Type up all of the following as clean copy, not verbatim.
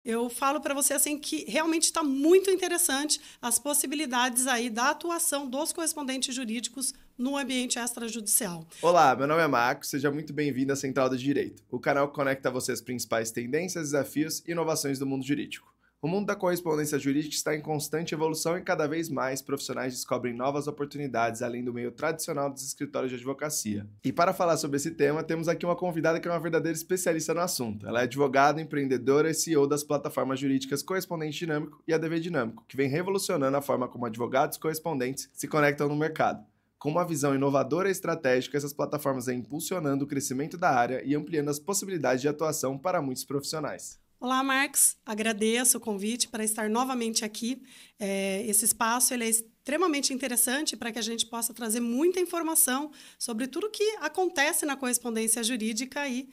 Eu falo para você assim que realmente está muito interessante as possibilidades aí da atuação dos correspondentes jurídicos no ambiente extrajudicial. Olá, meu nome é Marcos, seja muito bem-vindo à Central do Direito, o canal que conecta você as principais tendências, desafios e inovações do mundo jurídico. O mundo da correspondência jurídica está em constante evolução e cada vez mais profissionais descobrem novas oportunidades além do meio tradicional dos escritórios de advocacia. E para falar sobre esse tema, temos aqui uma convidada que é uma verdadeira especialista no assunto. Ela é advogada, empreendedora e CEO das plataformas jurídicas Correspondente Dinâmico e ADV Dinâmico, que vem revolucionando a forma como advogados correspondentes se conectam no mercado. Com uma visão inovadora e estratégica, essas plataformas vêm impulsionando o crescimento da área e ampliando as possibilidades de atuação para muitos profissionais. Olá, Marcos. Agradeço o convite para estar novamente aqui. Esse espaço ele é extremamente interessante para que a gente possa trazer muita informação sobre tudo que acontece na correspondência jurídica aí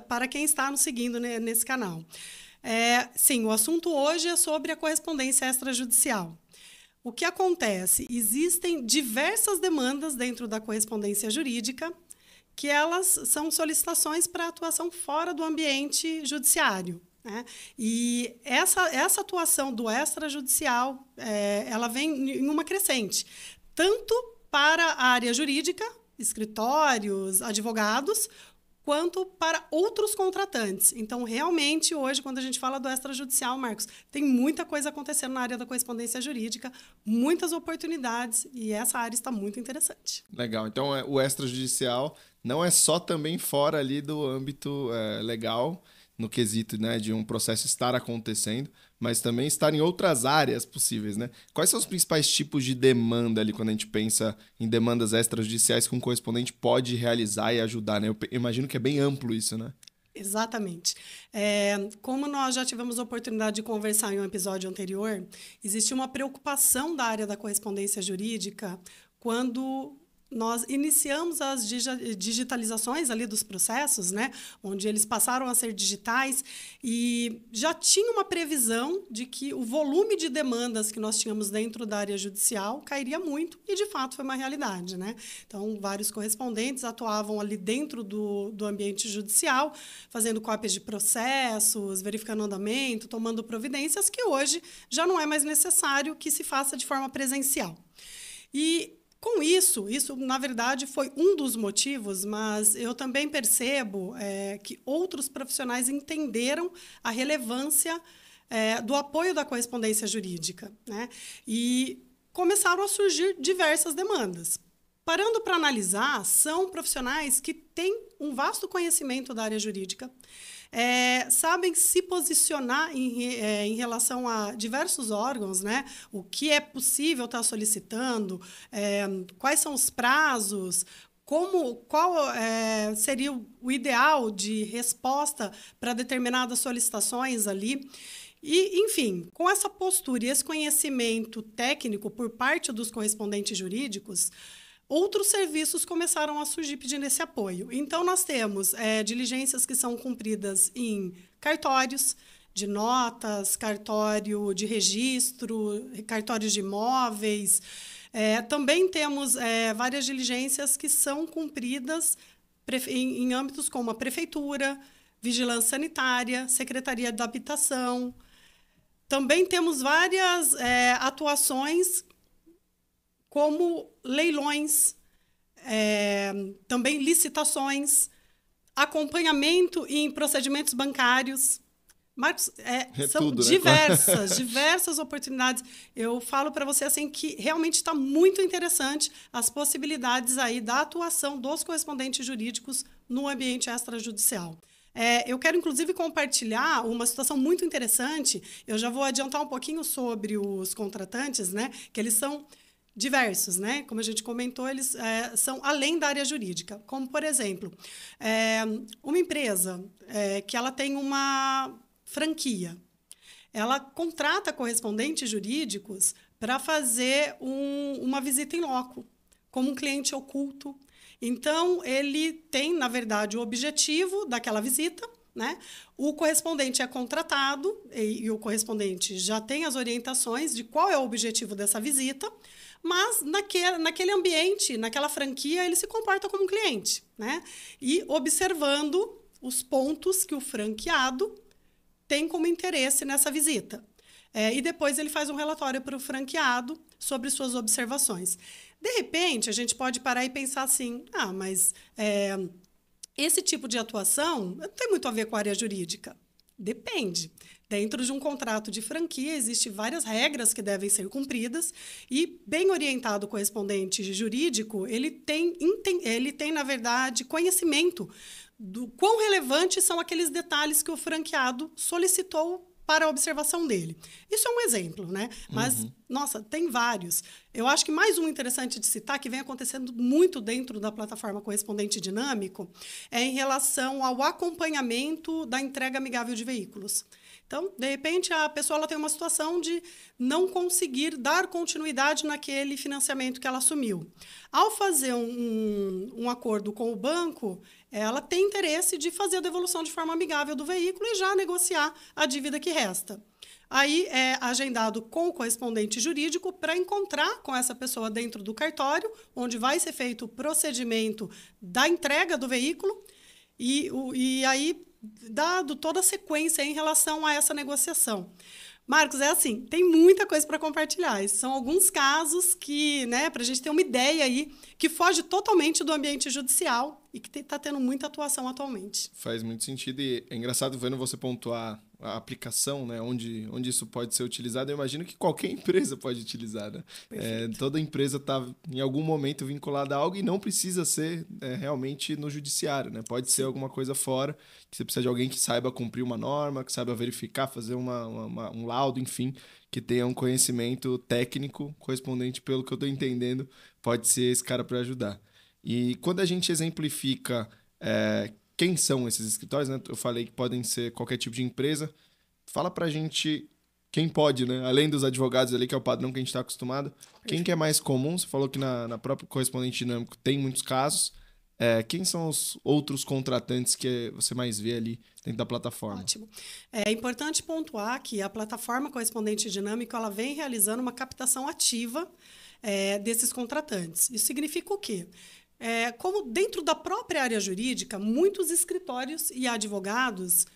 para quem está nos seguindo nesse canal. Sim, o assunto hoje é sobre a correspondência extrajudicial. O que acontece? Existem diversas demandas dentro da correspondência jurídica que elas são solicitações para atuação fora do ambiente judiciário, né? E essa atuação do extrajudicial, ela vem em uma crescente, tanto para a área jurídica, escritórios, advogados, quanto para outros contratantes. Então, realmente, hoje, quando a gente fala do extrajudicial, Marcos, tem muita coisa acontecendo na área da correspondência jurídica, muitas oportunidades, e essa área está muito interessante. Legal. Então, o extrajudicial não é só também fora ali do âmbito legal, no quesito, né, de um processo estar acontecendo, mas também estar em outras áreas possíveis, né? Quais são os principais tipos de demanda ali quando a gente pensa em demandas extrajudiciais que um correspondente pode realizar e ajudar, né? Eu imagino que é bem amplo isso, né? Exatamente. Como nós já tivemos a oportunidade de conversar em um episódio anterior, existe uma preocupação da área da correspondência jurídica quando nós iniciamos as digitalizações ali dos processos, né, onde eles passaram a ser digitais, e já tinha uma previsão de que o volume de demandas que nós tínhamos dentro da área judicial cairia muito, e de fato foi uma realidade, né? Então, vários correspondentes atuavam ali dentro do ambiente judicial, fazendo cópias de processos, verificando o andamento, tomando providências, que hoje já não é mais necessário que se faça de forma presencial. E com isso, na verdade, foi um dos motivos, mas eu também percebo que outros profissionais entenderam a relevância do apoio da correspondência jurídica, né? E começaram a surgir diversas demandas. Parando para analisar, são profissionais que têm um vasto conhecimento da área jurídica, sabem se posicionar em relação a diversos órgãos, né? O que é possível estar solicitando, quais são os prazos, qual seria o ideal de resposta para determinadas solicitações ali. E, enfim, com essa postura e esse conhecimento técnico por parte dos correspondentes jurídicos, outros serviços começaram a surgir pedindo esse apoio. Então, nós temos diligências que são cumpridas em cartórios de notas, cartório de registro, cartórios de imóveis. Também temos várias diligências que são cumpridas em âmbitos como a prefeitura, vigilância sanitária, secretaria da habitação. Também temos várias atuações como leilões, também licitações, acompanhamento em procedimentos bancários. Marcos, são tudo, né? diversas oportunidades. Eu falo para você assim que realmente está muito interessante as possibilidades aí da atuação dos correspondentes jurídicos no ambiente extrajudicial. Eu quero, inclusive, compartilhar uma situação muito interessante. Eu já vou adiantar um pouquinho sobre os contratantes, né? Que eles são diversos, né? Como a gente comentou, eles são além da área jurídica. Como, por exemplo, uma empresa que ela tem uma franquia, ela contrata correspondentes jurídicos para fazer uma visita em loco, como um cliente oculto. Então, ele tem, na verdade, o objetivo daquela visita, né? O correspondente é contratado e o correspondente já tem as orientações de qual é o objetivo dessa visita, mas naquele ambiente, naquela franquia, ele se comporta como um cliente, né? E observando os pontos que o franqueado tem como interesse nessa visita. E depois ele faz um relatório para o franqueado sobre suas observações. De repente, a gente pode parar e pensar assim, mas esse tipo de atuação não tem muito a ver com a área jurídica. Depende. Dentro de um contrato de franquia, existem várias regras que devem ser cumpridas e, bem orientado o correspondente jurídico, ele tem, na verdade, conhecimento do quão relevantes são aqueles detalhes que o franqueado solicitou para a observação dele. Isso é um exemplo, né? Mas, nossa, tem vários. Eu acho que mais um interessante de citar, que vem acontecendo muito dentro da plataforma Correspondente Dinâmico, é em relação ao acompanhamento da entrega amigável de veículos. Então, de repente, a pessoa ela tem uma situação de não conseguir dar continuidade naquele financiamento que ela assumiu. Ao fazer um acordo com o banco, ela tem interesse de fazer a devolução de forma amigável do veículo e já negociar a dívida que resta. Aí é agendado com o correspondente jurídico para encontrar com essa pessoa dentro do cartório, onde vai ser feito o procedimento da entrega do veículo e aí dado toda a sequência em relação a essa negociação. Marcos, é assim, tem muita coisa para compartilhar. Esses são alguns casos que, para a gente ter uma ideia aí, que foge totalmente do ambiente judicial e que está tendo muita atuação atualmente. Faz muito sentido e é engraçado vendo você pontuar a aplicação, né, onde isso pode ser utilizado. Eu imagino que qualquer empresa pode utilizar, né? Toda empresa está em algum momento vinculada a algo e não precisa ser realmente no judiciário, né? Pode ser alguma coisa fora, que você precisa de alguém que saiba cumprir uma norma, que saiba verificar, fazer um laudo, enfim, que tenha um conhecimento técnico correspondente, pelo que eu estou entendendo, pode ser esse cara para ajudar. E quando a gente exemplifica quem são esses escritórios, né? Eu falei que podem ser qualquer tipo de empresa. Fala pra gente quem pode, né? Além dos advogados ali, que é o padrão que a gente está acostumado. Quem que é mais comum? Você falou que na própria Correspondente Dinâmico tem muitos casos. Quem são os outros contratantes que você mais vê ali dentro da plataforma? Ótimo. É importante pontuar que a plataforma Correspondente Dinâmico ela vem realizando uma captação ativa desses contratantes. Isso significa o quê? Como dentro da própria área jurídica, muitos escritórios e advogados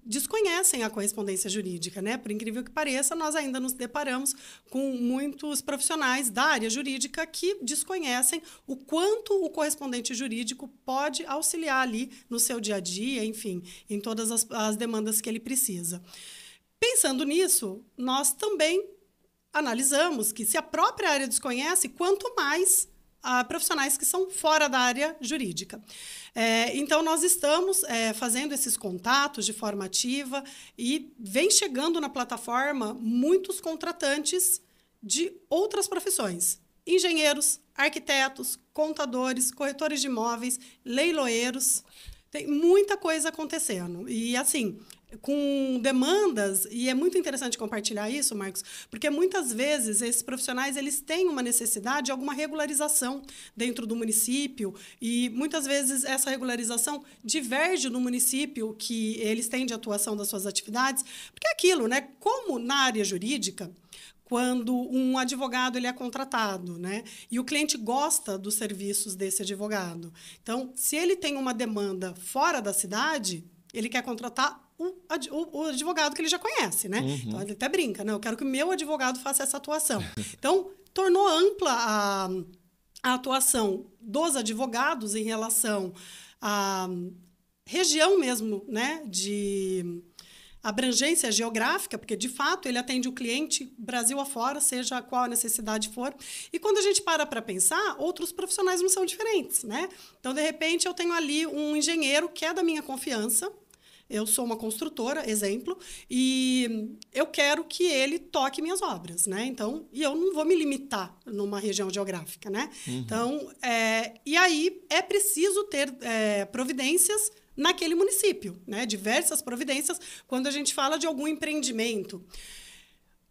desconhecem a correspondência jurídica, né? Por incrível que pareça, nós ainda nos deparamos com muitos profissionais da área jurídica que desconhecem o quanto o correspondente jurídico pode auxiliar ali no seu dia a dia, enfim, em todas as demandas que ele precisa. Pensando nisso, nós também analisamos que se a própria área desconhece, quanto mais profissionais que são fora da área jurídica. Então, nós estamos fazendo esses contatos de forma ativa e vem chegando na plataforma muitos contratantes de outras profissões. Engenheiros, arquitetos, contadores, corretores de imóveis, leiloeiros. Tem muita coisa acontecendo. E, assim, com demandas, e é muito interessante compartilhar isso, Marcos, porque muitas vezes esses profissionais eles têm uma necessidade de alguma regularização dentro do município e muitas vezes essa regularização diverge no município que eles têm de atuação das suas atividades, porque é aquilo, né? Como na área jurídica, quando um advogado ele é contratado, né? E o cliente gosta dos serviços desse advogado. Então, se ele tem uma demanda fora da cidade, ele quer contratar o advogado que ele já conhece, né? Então, ele até brinca, né? Eu quero que o meu advogado faça essa atuação. Então, tornou ampla a atuação dos advogados em relação à região mesmo, né? De abrangência geográfica, porque, de fato, ele atende o cliente Brasil afora, seja qual a necessidade for. E quando a gente para pensar, outros profissionais não são diferentes, né? Então, de repente, eu tenho ali um engenheiro que é da minha confiança. Eu sou uma construtora, exemplo, e eu quero que ele toque minhas obras, né? Então, e eu não vou me limitar numa região geográfica, né? Então, e aí é preciso ter providências naquele município, né? Diversas providências quando a gente fala de algum empreendimento.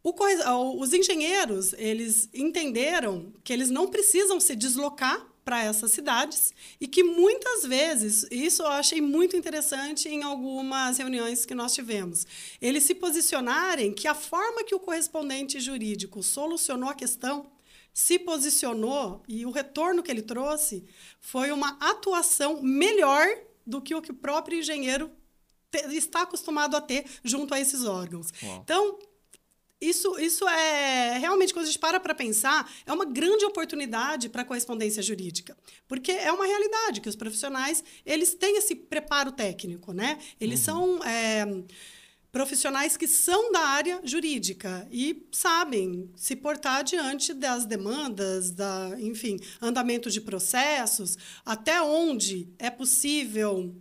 Os engenheiros, eles entenderam que eles não precisam se deslocar para essas cidades e que muitas vezes, isso eu achei muito interessante em algumas reuniões que nós tivemos, eles se posicionarem que a forma que o correspondente jurídico solucionou a questão se posicionou e o retorno que ele trouxe foi uma atuação melhor do que o próprio engenheiro está acostumado a ter junto a esses órgãos. Uau. Então, isso é realmente, quando a gente para pensar, é uma grande oportunidade para a correspondência jurídica, porque é uma realidade que os profissionais eles têm esse preparo técnico, né? Eles são profissionais que são da área jurídica e sabem se portar diante das demandas, enfim, andamento de processos, até onde é possível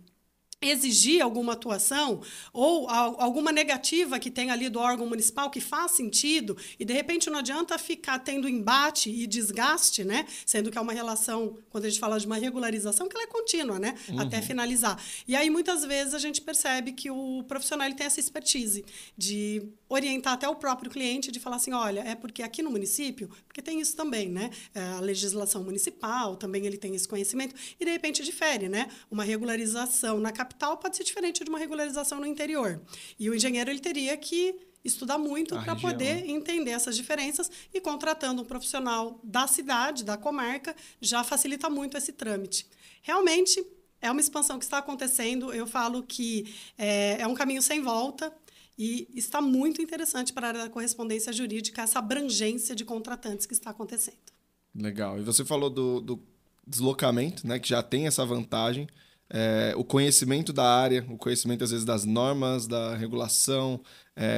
exigir alguma atuação ou alguma negativa que tem ali do órgão municipal que faz sentido e, de repente, não adianta ficar tendo embate e desgaste, né? Sendo que é uma relação, quando a gente fala de uma regularização, que ela é contínua, né? Até finalizar. E aí, muitas vezes, a gente percebe que o profissional ele tem essa expertise de orientar até o próprio cliente, de falar assim, olha, é porque aqui no município, porque tem isso também, né? A legislação municipal, também ele tem esse conhecimento, e, de repente, difere, né? Uma regularização na capital pode ser diferente de uma regularização no interior. E o engenheiro ele teria que estudar muito para poder entender essas diferenças e, contratando um profissional da cidade, da comarca, já facilita muito esse trâmite. Realmente, é uma expansão que está acontecendo. Eu falo que é um caminho sem volta e está muito interessante para a área da correspondência jurídica essa abrangência de contratantes que está acontecendo. Legal. E você falou do deslocamento, né, que já tem essa vantagem. O conhecimento da área, o conhecimento, às vezes, das normas, da regulação,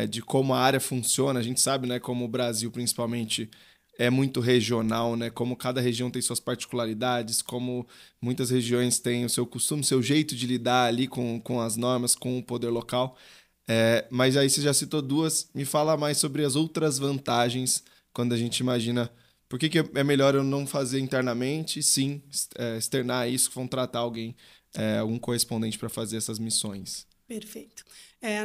de como a área funciona. A gente sabe, né, como o Brasil, principalmente, é muito regional, né? Como cada região tem suas particularidades, como muitas regiões têm o seu costume, seu jeito de lidar ali com as normas, com o poder local. Mas aí você já citou duas. Me fala mais sobre as outras vantagens quando a gente imagina por que é melhor eu não fazer internamente, sim, externar isso, contratar alguém, algum correspondente para fazer essas missões. Perfeito.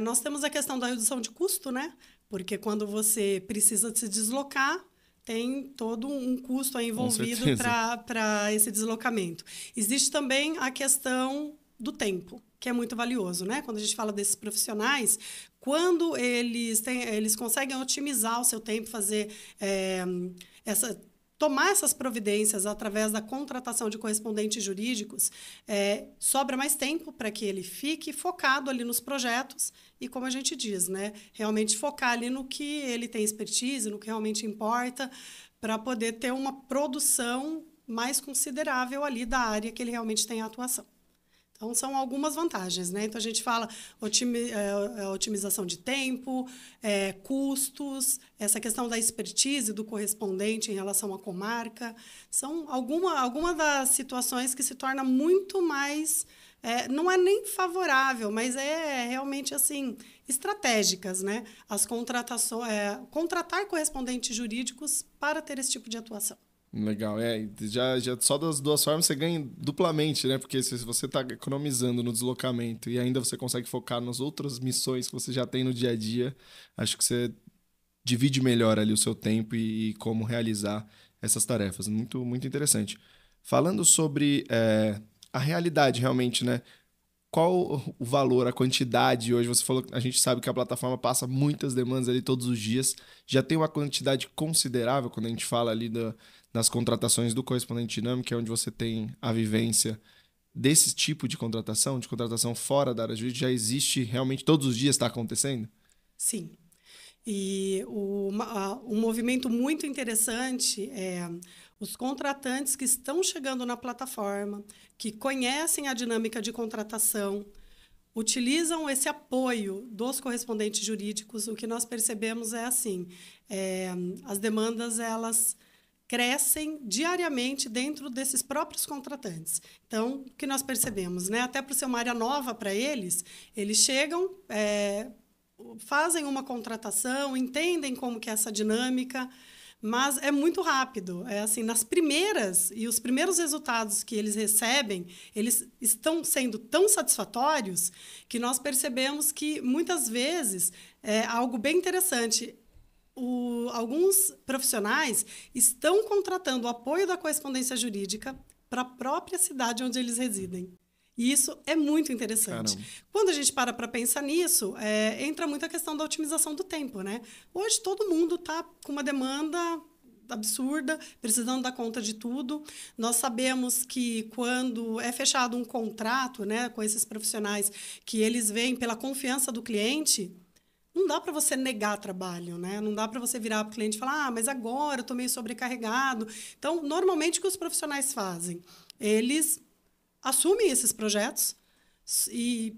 Nós temos a questão da redução de custo, né? Porque quando você precisa se deslocar, tem todo um custo aí envolvido para esse deslocamento. Existe também a questão do tempo, que é muito valioso, né? Quando a gente fala desses profissionais, quando eles conseguem otimizar o seu tempo, fazer tomar essas providências através da contratação de correspondentes jurídicos, sobra mais tempo para que ele fique focado ali nos projetos e, como a gente diz, né, realmente focar ali no que ele tem expertise, no que realmente importa, para poder ter uma produção mais considerável ali da área que ele realmente tem a atuação. Então, são algumas vantagens, né? Então, a gente fala otimização de tempo, custos, essa questão da expertise do correspondente em relação à comarca. São alguma das situações que se torna muito mais... não é nem favorável, mas é realmente, assim, estratégicas, né? As contratações... contratar correspondentes jurídicos para ter esse tipo de atuação. Legal, já só das duas formas você ganha duplamente, né? Porque se você está economizando no deslocamento e ainda você consegue focar nas outras missões que você já tem no dia a dia, acho que você divide melhor ali o seu tempo e como realizar essas tarefas. Muito, muito interessante. Falando sobre a realidade realmente, né? Qual o valor, a quantidade hoje? Você falou que a gente sabe que a plataforma passa muitas demandas ali todos os dias. Já tem uma quantidade considerável quando a gente fala ali das contratações do correspondente dinâmico, que é onde você tem a vivência desse tipo de contratação fora da área jurídica. Já existe realmente todos os dias está acontecendo? Sim. E um movimento muito interessante é os contratantes que estão chegando na plataforma, que conhecem a dinâmica de contratação, utilizam esse apoio dos correspondentes jurídicos. O que nós percebemos é assim, as demandas elas crescem diariamente dentro desses próprios contratantes. Então, o que nós percebemos, né? Até por ser uma área nova para eles chegam, fazem uma contratação, entendem como que é essa dinâmica, mas é muito rápido. Assim, nas primeiras e os primeiros resultados que eles recebem, eles estão sendo tão satisfatórios que nós percebemos que, muitas vezes, é algo bem interessante. Alguns profissionais estão contratando o apoio da correspondência jurídica para a própria cidade onde eles residem. E isso é muito interessante. Caramba. Quando a gente para pensar nisso, entra muito a questão da otimização do tempo, né? Hoje todo mundo está com uma demanda absurda, precisando dar conta de tudo. Nós sabemos que quando é fechado um contrato, né, com esses profissionais, que eles vêm pela confiança do cliente, não dá para você negar trabalho, né? Não dá para você virar para o cliente e falar, mas agora eu estou meio sobrecarregado. Então, normalmente, o que os profissionais fazem? Eles assumem esses projetos e,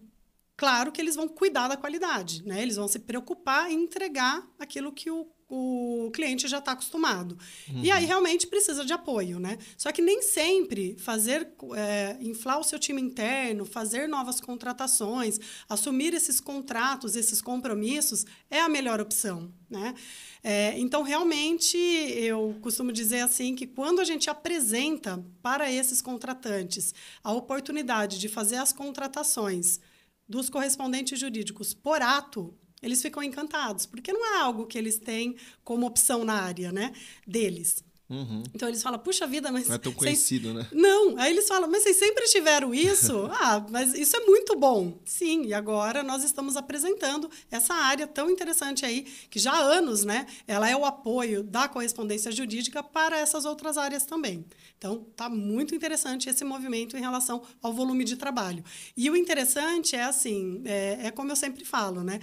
claro, que eles vão cuidar da qualidade, né? Eles vão se preocupar em entregar aquilo que o cliente já está acostumado. E aí, realmente, precisa de apoio, né? Só que nem sempre inflar o seu time interno, fazer novas contratações, assumir esses contratos, esses compromissos, é a melhor opção, né? Então, realmente, eu costumo dizer assim que quando a gente apresenta para esses contratantes a oportunidade de fazer as contratações dos correspondentes jurídicos por ato, eles ficam encantados, porque não é algo que eles têm como opção na área, né, deles. Então, eles falam, puxa vida, mas... Não é tão conhecido, né? Não, aí eles falam, mas vocês sempre tiveram isso? Mas isso é muito bom. Sim, e agora nós estamos apresentando essa área tão interessante aí, que já há anos, né, ela é o apoio da correspondência jurídica para essas outras áreas também. Então, está muito interessante esse movimento em relação ao volume de trabalho. E o interessante é assim, como eu sempre falo, né,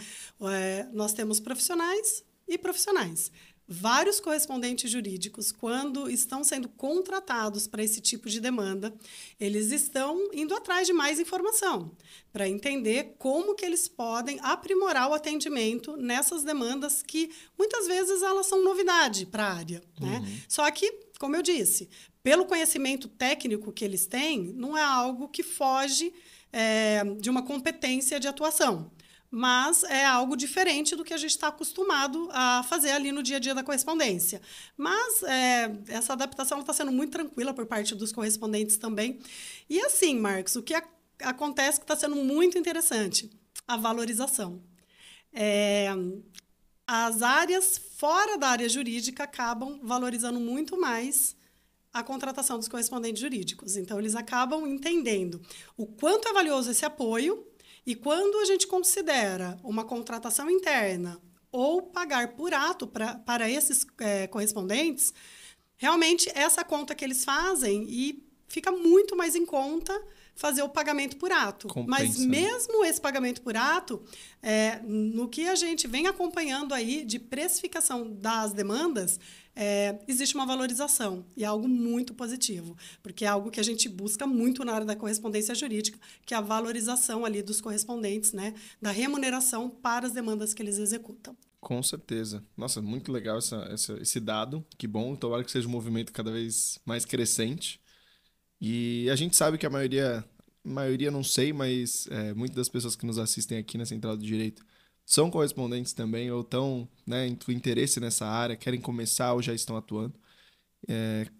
nós temos profissionais e profissionais. Vários correspondentes jurídicos, quando estão sendo contratados para esse tipo de demanda, eles estão indo atrás de mais informação para entender como que eles podem aprimorar o atendimento nessas demandas que, muitas vezes, elas são novidade para a área, né? Só que, como eu disse, pelo conhecimento técnico que eles têm, não é algo que foge de uma competência de atuação. Mas é algo diferente do que a gente está acostumado a fazer ali no dia a dia da correspondência. Mas essa adaptação está sendo muito tranquila por parte dos correspondentes também. E assim, Marcos, o que acontece que está sendo muito interessante, a valorização. As áreas fora da área jurídica acabam valorizando muito mais a contratação dos correspondentes jurídicos. Então, eles acabam entendendo o quanto é valioso esse apoio. E quando a gente considera uma contratação interna ou pagar por ato para esses correspondentes, realmente essa conta que eles fazem e fica muito mais em conta fazer o pagamento por ato. Compensa, mas mesmo esse pagamento por ato, no que a gente vem acompanhando aí de precificação das demandas, existe uma valorização e é algo muito positivo, porque é algo que a gente busca muito na área da correspondência jurídica, que é a valorização ali dos correspondentes, né, da remuneração para as demandas que eles executam. Com certeza. Nossa, muito legal esse dado. Que bom, tomara que seja um movimento cada vez mais crescente. E a gente sabe que a maioria não sei, mas muitas das pessoas que nos assistem aqui na Central do Direito são correspondentes também, ou estão, né, com interesse nessa área, querem começar ou já estão atuando.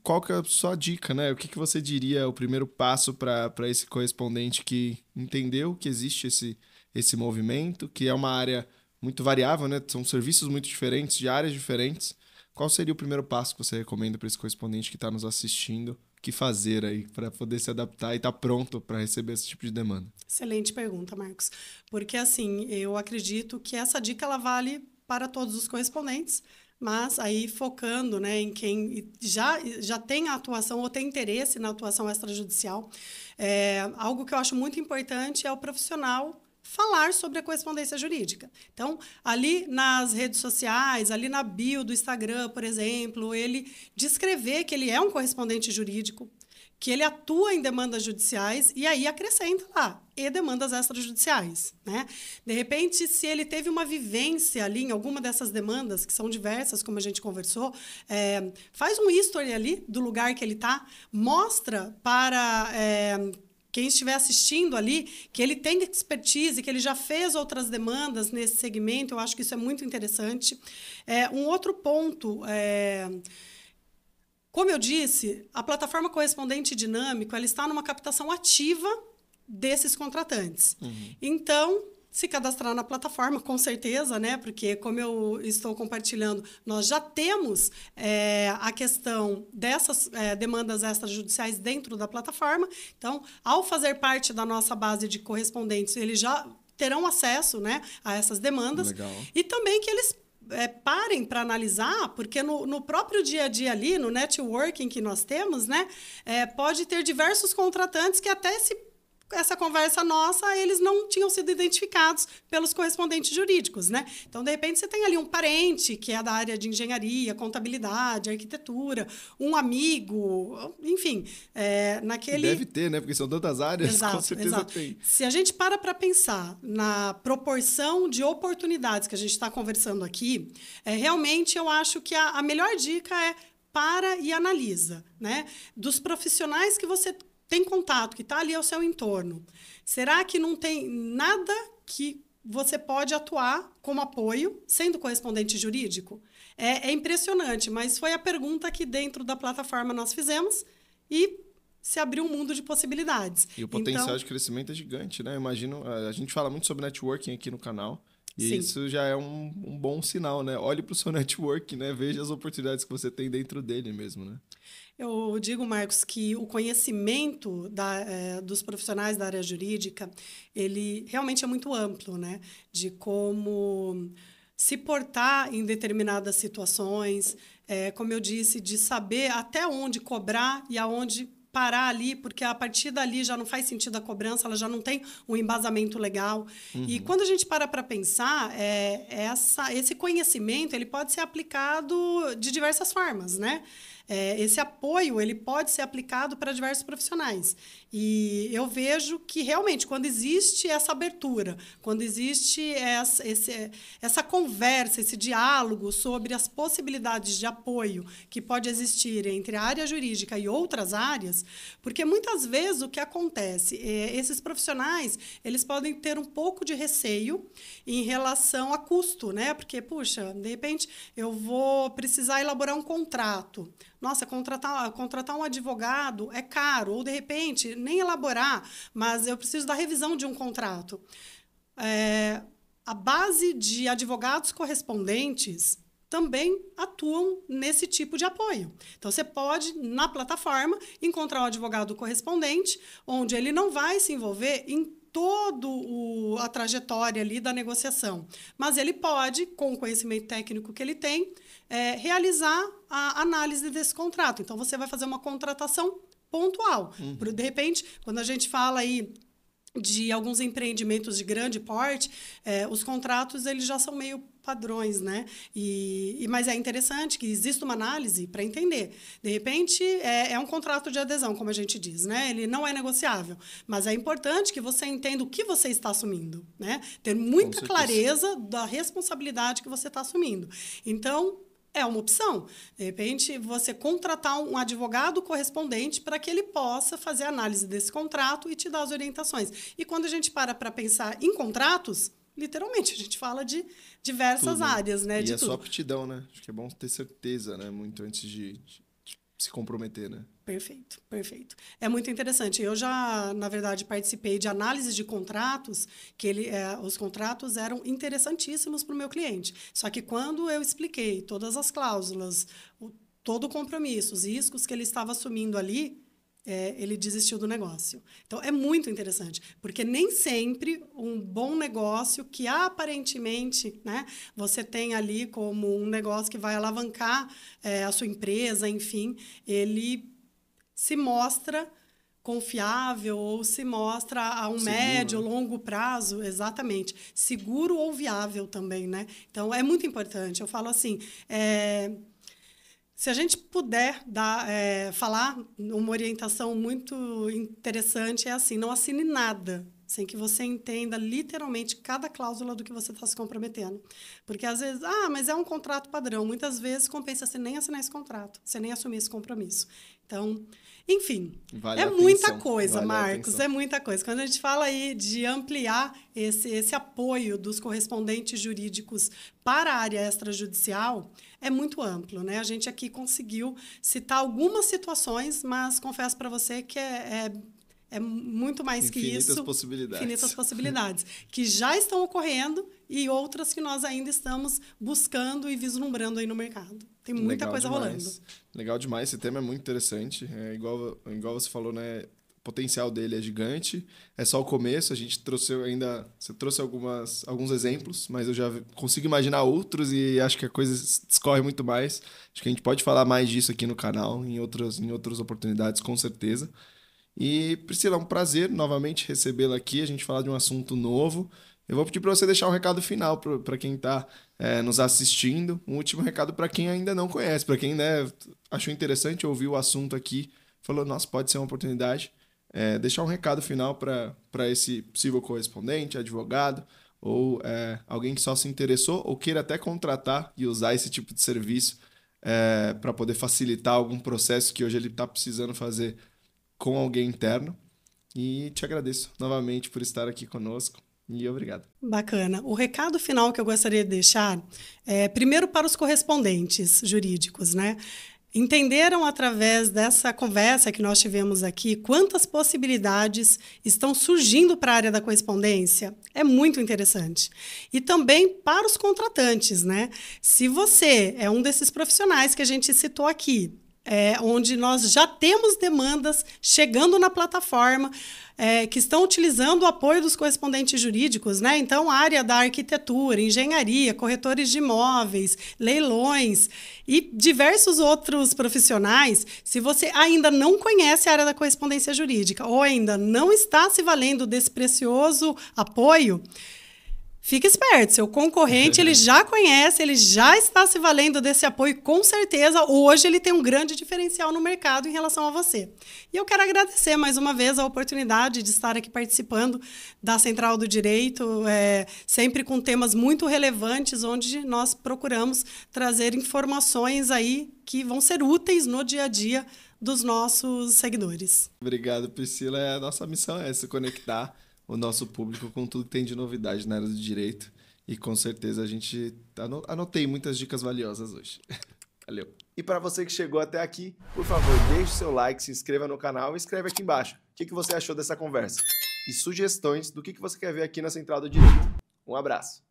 Qual que é a sua dica, né? O que você diria o primeiro passo para esse correspondente que entendeu que existe esse movimento, que é uma área muito variável, né? São serviços muito diferentes, de áreas diferentes. Qual seria o primeiro passo que você recomenda para esse correspondente que está nos assistindo? O que fazer aí para poder se adaptar e estar pronto para receber esse tipo de demanda? Excelente pergunta, Marcos. Porque, assim, eu acredito que essa dica ela vale para todos os correspondentes, mas aí focando, né, em quem já tem a atuação ou tem interesse na atuação extrajudicial. Algo que eu acho muito importante é o profissional falar sobre a correspondência jurídica. Então, ali nas redes sociais, ali na bio do Instagram, por exemplo, ele descrever que ele é um correspondente jurídico, que ele atua em demandas judiciais e aí acrescenta lá, e demandas extrajudiciais, né? De repente, se ele teve uma vivência ali em alguma dessas demandas, que são diversas, como a gente conversou, faz um history ali do lugar que ele está, mostra para quem estiver assistindo ali, que ele tem expertise, que ele já fez outras demandas nesse segmento, eu acho que isso é muito interessante. Um outro ponto, como eu disse, a plataforma Correspondente Dinâmico, ela está numa captação ativa desses contratantes. Então, se cadastrar na plataforma, com certeza, né? Porque, como eu estou compartilhando, nós já temos a questão dessas demandas extrajudiciais dentro da plataforma. Então, ao fazer parte da nossa base de correspondentes, eles já terão acesso, né, a essas demandas. Legal. E também que eles parem para analisar, porque no próprio dia a dia ali, no networking que nós temos, né, pode ter diversos contratantes que até essa conversa nossa, eles não tinham sido identificados pelos correspondentes jurídicos, né? Então, de repente, você tem ali um parente que é da área de engenharia, contabilidade, arquitetura, um amigo, enfim, naquele... Deve ter, né? Porque são tantas áreas, exato, com certeza exato. tem. Se a gente para pensar na proporção de oportunidades que a gente está conversando aqui, realmente eu acho que a melhor dica é para e analisa, né? Dos profissionais que você tem contato, que está ali ao seu entorno. Será que não tem nada que você pode atuar como apoio, sendo correspondente jurídico? É impressionante, mas foi a pergunta que dentro da plataforma nós fizemos e se abriu um mundo de possibilidades. E o potencial de crescimento é gigante, né? Imagino, a gente fala muito sobre networking aqui no canal, e sim, isso já é um bom sinal, né? Olhe para o seu network, né? Veja as oportunidades que você tem dentro dele mesmo, né? Eu digo, Marcos, que o conhecimento dos profissionais da área jurídica, ele realmente é muito amplo, né? De como se portar em determinadas situações, como eu disse, de saber até onde cobrar e aonde parar ali, porque a partir dali já não faz sentido a cobrança, ela já não tem um embasamento legal. E quando a gente para pensar, esse conhecimento ele pode ser aplicado de diversas formas, né? Esse apoio ele pode ser aplicado para diversos profissionais. E eu vejo que, realmente, quando existe essa abertura, quando existe essa conversa, esse diálogo sobre as possibilidades de apoio que pode existir entre a área jurídica e outras áreas, porque muitas vezes o que acontece, esses profissionais eles podem ter um pouco de receio em relação a custo, né? Porque, puxa, de repente eu vou precisar elaborar um contrato. Nossa, contratar um advogado é caro, ou de repente nem elaborar, mas eu preciso da revisão de um contrato. A base de advogados correspondentes também atuam nesse tipo de apoio. Então, você pode, na plataforma, encontrar um advogado correspondente, onde ele não vai se envolver em toda a trajetória ali da negociação, mas ele pode, com o conhecimento técnico que ele tem, realizar a análise desse contrato. Então, você vai fazer uma contratação pontual. De repente, quando a gente fala aí de alguns empreendimentos de grande porte, os contratos eles já são meio padrões, né? Mas é interessante que exista uma análise para entender. De repente, é um contrato de adesão, como a gente diz, né? Ele não é negociável, mas é importante que você entenda o que você está assumindo, né? Ter muita clareza da responsabilidade que você está assumindo. Então, é uma opção. De repente, você contratar um advogado correspondente para que ele possa fazer a análise desse contrato e te dar as orientações. E quando a gente para pensar em contratos, literalmente, a gente fala de diversas áreas, né? E sua aptidão, né? Acho que é bom ter certeza, né? Muito antes de se comprometer, né? Perfeito, perfeito. É muito interessante. Eu já, na verdade, participei de análise de contratos, que os contratos eram interessantíssimos para o meu cliente. Só que quando eu expliquei todas as cláusulas, todo o compromisso, os riscos que ele estava assumindo ali, ele desistiu do negócio. Então, é muito interessante, porque nem sempre um bom negócio que aparentemente, né, você tem ali como um negócio que vai alavancar a sua empresa, enfim, ele se mostra confiável ou se mostra a um médio, longo prazo, exatamente, seguro ou viável também, né? Então, é muito importante. Eu falo assim, se a gente puder falar uma orientação muito interessante, é assim, não assine nada sem que você entenda literalmente cada cláusula do que você está se comprometendo. Porque, às vezes, mas é um contrato padrão. Muitas vezes compensa você nem assinar esse contrato, você nem assumir esse compromisso. Então, enfim, muita coisa, Marcos, é muita coisa. Quando a gente fala aí de ampliar esse apoio dos correspondentes jurídicos para a área extrajudicial, é muito amplo, né? A gente aqui conseguiu citar algumas situações, mas confesso para você que é muito mais que isso. Infinitas possibilidades. Que já estão ocorrendo e outras que nós ainda estamos buscando e vislumbrando aí no mercado. Tem muita coisa rolando. Legal demais. Esse tema é muito interessante. Igual você falou, né? potencial dele é gigante, é só o começo, você trouxe alguns exemplos, mas eu já consigo imaginar outros e acho que a coisa discorre muito mais. Acho que a gente pode falar mais disso aqui no canal, em outras oportunidades, com certeza. E, Priscila, é um prazer novamente recebê-la aqui, a gente falar de um assunto novo. Eu vou pedir para você deixar um recado final para quem está nos assistindo, um último recado para quem ainda não conhece, para quem, né, achou interessante ouvir o assunto aqui, falou, nossa, pode ser uma oportunidade. Deixar um recado final para esse possível correspondente, advogado, ou alguém que só se interessou ou queira até contratar e usar esse tipo de serviço para poder facilitar algum processo que hoje ele está precisando fazer com alguém interno. E te agradeço novamente por estar aqui conosco e obrigado. Bacana. O recado final que eu gostaria de deixar é, primeiro, para os correspondentes jurídicos, né? Entenderam através dessa conversa que nós tivemos aqui quantas possibilidades estão surgindo para a área da correspondência? É muito interessante. E também para os contratantes, né? Se você é um desses profissionais que a gente citou aqui, onde nós já temos demandas chegando na plataforma, que estão utilizando o apoio dos correspondentes jurídicos, né? Então, a área da arquitetura, engenharia, corretores de imóveis, leilões e diversos outros profissionais, se você ainda não conhece a área da correspondência jurídica ou ainda não está se valendo desse precioso apoio, fique esperto, seu concorrente ele já conhece, ele já está se valendo desse apoio, com certeza hoje ele tem um grande diferencial no mercado em relação a você. E eu quero agradecer mais uma vez a oportunidade de estar aqui participando da Central do Direito, sempre com temas muito relevantes, onde nós procuramos trazer informações aí que vão ser úteis no dia a dia dos nossos seguidores. Obrigado, Priscila. A nossa missão é essa, conectar o nosso público com tudo que tem de novidade na área do direito. E com certeza a gente anotei muitas dicas valiosas hoje. Valeu. E para você que chegou até aqui, por favor, deixe seu like, se inscreva no canal e escreve aqui embaixo o que você achou dessa conversa. E sugestões do que você quer ver aqui na Central do Direito. Um abraço.